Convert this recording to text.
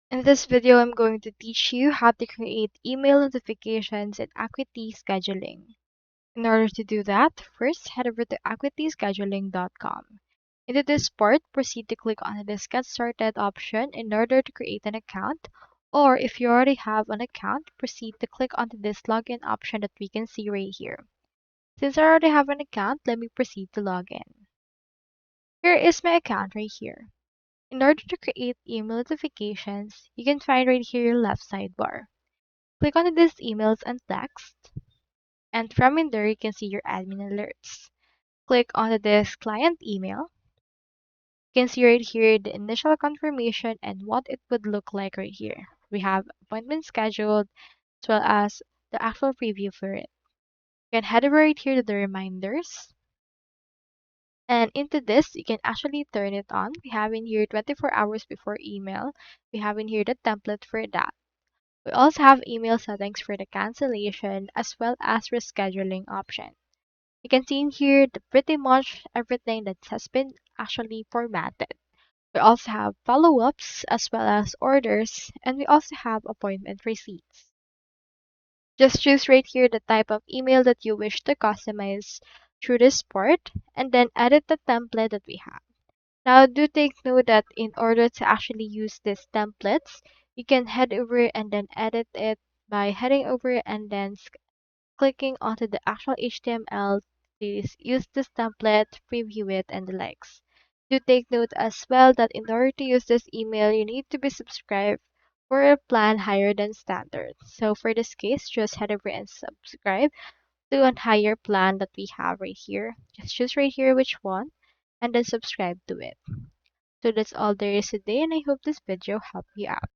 In this video, I'm going to teach you how to create email notifications in Acuity scheduling. In order to do that, first head over to acuityscheduling.com. Into this part, proceed to click on the Get Started option in order to create an account, or if you already have an account, proceed to click onto this login option that we can see right here. Since I already have an account, let me proceed to log in. Here is my account right here. In order to create email notifications, you can find right here your left sidebar. Click on this emails and text, and from in there you can see your admin alerts. Click on this client email. You can see right here the initial confirmation and what it would look like right here. We have appointment scheduled as well as the actual preview for it. You can head over right here to the reminders. And into this, you can actually turn it on. We have in here 24 hours before email. We have in here the template for that. We also have email settings for the cancellation as well as rescheduling option. You can see in here pretty much everything that has been actually formatted. We also have follow-ups as well as orders, and we also have appointment receipts. Just choose right here the type of email that you wish to customize through this part, and then edit the template that we have. Now do take note that in order to actually use these templates, you can head over and then edit it by heading over and then clicking onto the actual HTML to use this template, preview it, and the likes. Do take note as well that in order to use this email, you need to be subscribed for a plan higher than standard. So for this case, just head over and subscribe to a higher plan that we have right here. Just choose right here which one and then subscribe to it. So that's all there is today, and I hope this video helped you out.